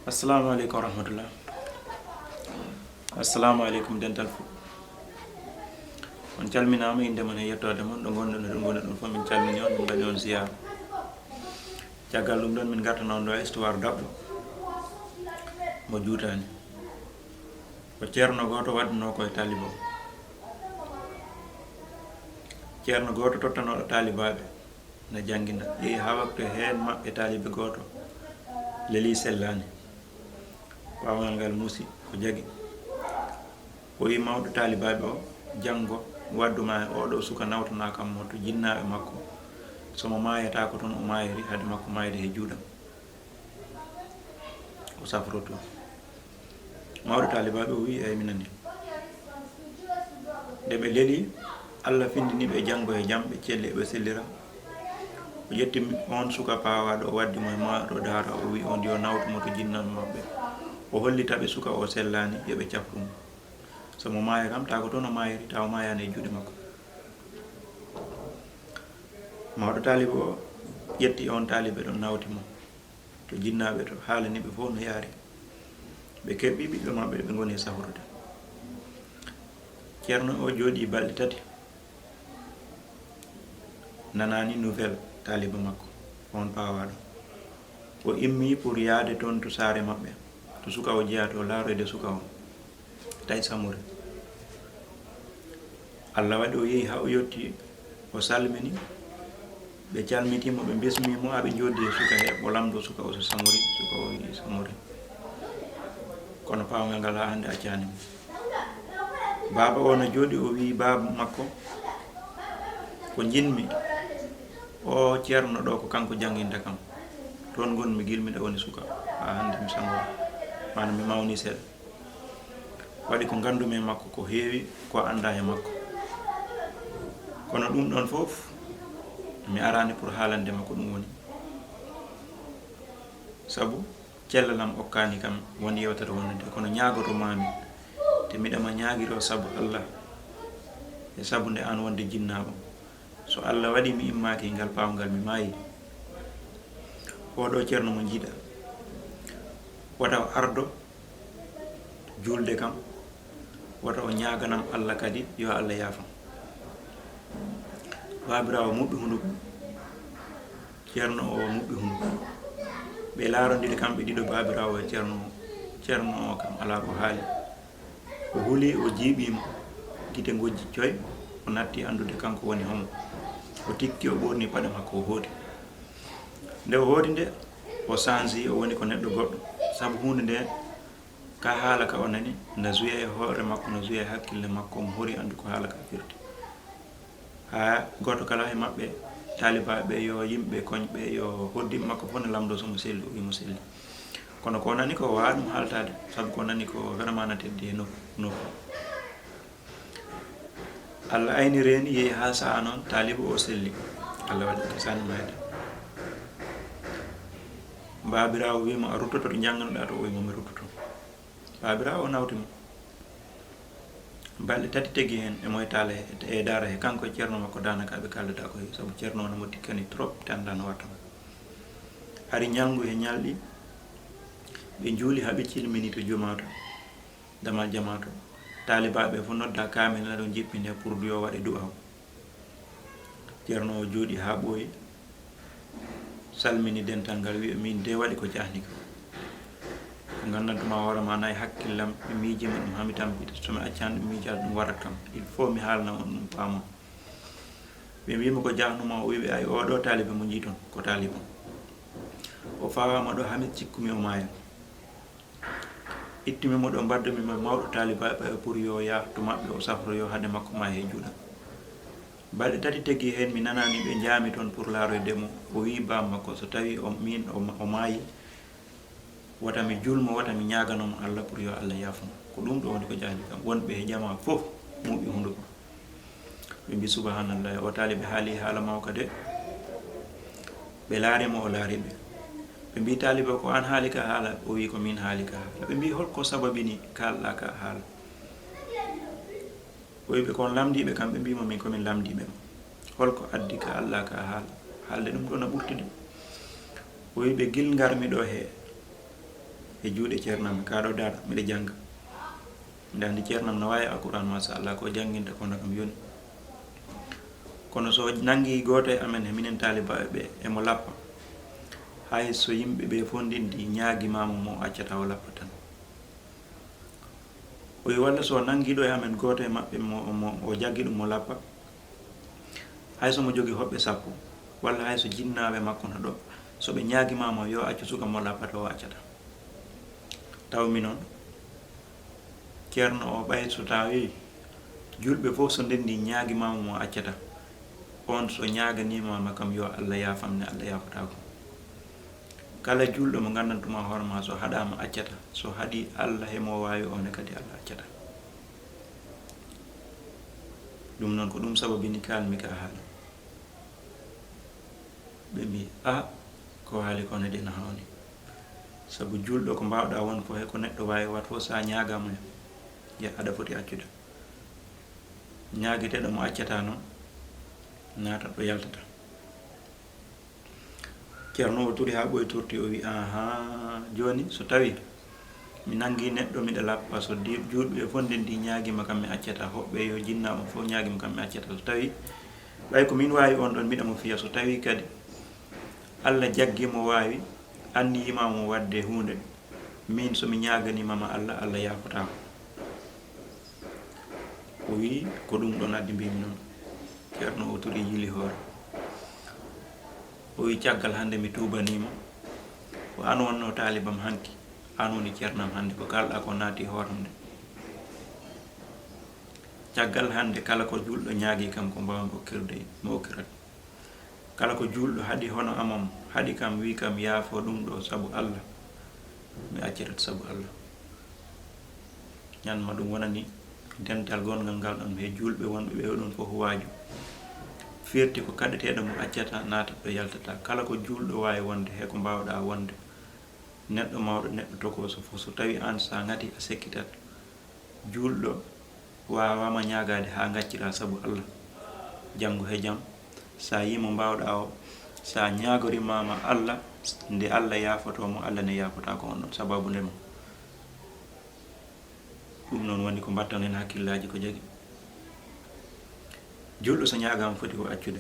assalamu aleykum wa rahmatullah. Assalamu aleykum dental fu on calminama inde mon e yettode mon ɗo gonɗon eɗo goni ɗum fof min calmini on min mbaɗi on ziyara caggal ɗum ɗon min garta noon ɗo histoire daɓɓo mo juutani ko ceerno goto waddano koye talibo ceerno goto tottanoɗo talibaɓe ne jangguina yeehi ha waktu hen maɓɓe talibe goto leeli sellani pawngal ngal muusi ko jagui o wi mawɗo talibaɓe o janggo wadduma e oɗo suka nawtana kam mo to jinnaɓe makko somo mayata ko toon o mayiri hade makko mayde he juuɗam o safroto mawɗo talibaɓe o wi eyi minani nde ɓe leeli Allah findiniɓe janggo e jam ɓe celli ɓe sellira o ƴetti on suka pawaɗo o waddimo e maɗo daara o wi on yo nawtumo to jinnan mabɓe o hollitaɓe suka o sellani yoɓe cafrumo somo maya kam ta ko toon o mayiri taw mayani e juuɗe makko mawɗo talibe o ƴetti on talibe ɗon nawtimo to jinnaɓe to haalaniɓe fof no yaari ɓe keɓɓi ɓiɓɓe maɓɓe ɓe goni e safrude ceerno o jooɗi balɗe tati nanani nouvelle talibe makko on pawaɗo o immi pour yaade toon to saare maɓɓe to suka o jeeya to laaroyde suka o tawi samori Allah waɗi o yeehi ha o yetti o salmini ɓe calmitimo ɓe besmimo ha ɓe joddi e suka he o lamdo suka o so samori suka o yi samori kono pawngal ngal ha hande accanimo baba o no jooɗi o wi baba makko ko jinmi o ceerno ɗo ko kanko janginta kam toon gonmi gilmiɗa woni suka ha hande mi samori manam mi mawni seeɗa waɗi ko gandumi e makko ko heewi ko anda e makko kono ɗum ɗon fof mi arani pour haalandema ko ɗum woni sabu cellalam okkani kam woni yewtere wonde kono ñaagoto mami te miɗama ñaaguiro sabu Allah e sabu nde an wonde jinnaɓo so Allah waɗi mi immaki ngal pawngal mi maayi oɗo ceerno mo jiiɗa wata o ardo julde kam wata o ñaaganam Allah kadi yo Allah yaafam babirawo muɓɓi hunduko ceerno o muɓɓi hunduko ɓe laarondiɗe kamɓe ɗiɗo babirawo e ceerno o kam ala ko haali o huuli o jiiɓimo gite gojji coy o natti andude kanko woni homo o tikki o ɓorni paɗe makko o hooti nde o hooti nde o changi o woni ko neɗɗo goɗɗo sabu hunde nde ka haala ka o nani no juya e hoore makko no juya e hakkille makko mo hori andu ko haala ka firti ha goto kala e maɓɓe talibaɓe yo yimɓe koñɓe yo hoddiɓe makko fof ne lamdo somo selli o wimo selli kono ko nani ko wawa ɗum haaltade sabu ko nani ko vraiment na teddi e nokku Allah ayni reeni yeehi ha saha noon taliba o selli Allah waɗi ko sani mayde babirawo wimo a ruttoto to janganoɗa to o wimo mi ruttoto babirawo o nawtimo balɗe tati tegui hen e moye taala e daara he kanko e ceerno makko danaka ɓe kaldata ko heewi sabu ceerno o mo tikkani trop te anda no wattamo hari ñalngu e ñalɗi ɓe juuli haɓe cilmini to jumato damal jamato talibaɓe fof nodda kamel naɗo jippinde pour yo waɗe du'aw ceerno o jooɗi ha ɓooyi salmini dental ngal wi min de waɗi ko jahni kam ko gandantuma hoorema nayi hakkillam mi miijima ɗum hami tampita somi accani ɗum miijade ɗum warat kam il faut mi haalna on ɗum paama ɓe mbima ko jahnuma o wiɓe ay oɗo talibe mo jiiton ko taliba o fawama ɗo hami cikkumi o maayo ittimimo ɗo mbaddumimo mawɗo talibaɓe pour yo yaah to maɓɓe o safro yo hade makko ma he juuɗam balɗe tati tegui hen mi nanani ɓe jaami toon pour laaroydemo o wi bam makko so tawi min o maayi wata mi julmo wata mi ñaganomo Allah pour yo Allah yaafamo ko ɗum ɗo woni ko jahli kam wonɓe e jama fof muɓi hunduko ɓe mbi subhanallah o taliɓe haali haala mawka de ɓe laarimo o laariɓe ɓe mbi taliba ko an haali ka haala o wi ko min haali ka haala ɓe mbi holko sababini kalɗa ka haala o wiɓe kon lamdiɓe kam ɓe mbimo min komin lamdiɓe holko addi ka Allah ka haala haalde ɗum ɗo no ɓurtide o wiɓe gil garmi ɗo he e juuɗe ceernam kaɗo dara miɗa janga miɗa andi ceernam no wawi alquran machallah ko janginta kono kam yoni kono so nangi goto e amen e minen talibaɓe ɓe emo lappa hay so yimɓe ɓe fondindi ñaaguimama mo accata o lappa tan o wi walla so nanguiɗo e amen goto e maɓɓe o jaggi ɗum mo lappa hay somo jogui hoɓɓe 10 walla hay so jinnaɓe makko no ɗo soɓe ñaaguimama yo accu suka mo lappata o accata tawmi noon ceerno o ɓay so tawi julɓe fof so ndendi ñaaguimama mo accata on so ñaaganimama kam yo Allah yafamne Allah yafotako kala julɗo mo gandantuma hoorema so haɗama accata so haɗi Allah hemo wawi one kadi Allah accata ɗum noon ko ɗum sababini kalmi ka haala ɓe mbi ko haali kono ɗina hawni sabu julɗo ko mbawɗa won fo he ko neɗɗo wawi wat fo sa ñagama ya aɗa foti accude ñagueteɗo mo accata noon natat ɗo yaltata ceerno o turi ha ɓoye turti o wi joni so tawi mi nangi neɗɗo miɗa lappa so juuɗɓe fondendi ñaguima kam mi accata hoɓɓe yo jinnama fof ñaguima kam mi accata so tawi ɓay ko min wawi on ɗon mbiɗamo fiya so tawi kadi Allah jaggimo wawi anniyimamo wadde hunde min somi ñaganimama Allah Allah yafotako o wi ko ɗum ɗon addi mbimi noon ceerno o turi yili hoore o wi caggal hande mi tubanima ko an wonno talibam hanki an woni ceernam hande ko kalɗa ko naati hooram nde caggal hande kala ko julɗo ñaagui kam ko mbawmi okkirde mi okkirat kala ko julɗo haɗi hono amam haɗi kam wi kam yaafo ɗum ɗo saabu Allah mi accirat saabu Allah ñanma ɗum wonani dental gongal ngal ɗon he julɓe wonɓe ɓe ɗon fof waaju firti ko kaɗeteɗo mo accata natat ɗo yaltata kala ko julɗo wawi wonde he ko mbawɗa wonde neɗɗo mawɗo neɗɗo tokoso fof so tawi an sa ngati a sekkitat julɗo wawama ñagade ha gaccira saabu Allah janggo he jaam sa yimo mbawɗa o sa ñagorimama Allah nde Allah yafotomo Allah ne yafota ko on ɗon sababu ndema ɗum noon woni ko mbattanen hakkillaji ko jagui julɗo so ñagama foti ko accude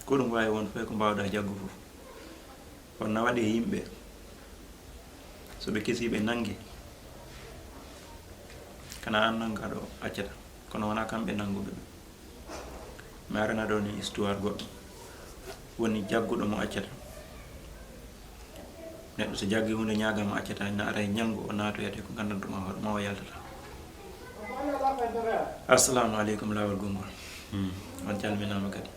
ko ɗum wawi won fof ko mbawɗa jaggu fof wonna waɗi yimɓe soɓe kesi ɓe nangi kana an nangaɗo accata kono wona kamɓe nanguɓe ɓe mi arana ɗo ni histoire goɗɗo woni jagguɗo mo accata neɗɗo so jaggi hunde ñagama accata na ara e ñalngu o natoyate ko gandantuma hoore ma o yaltata assalamu aleykum lawol gongol on calminama kadi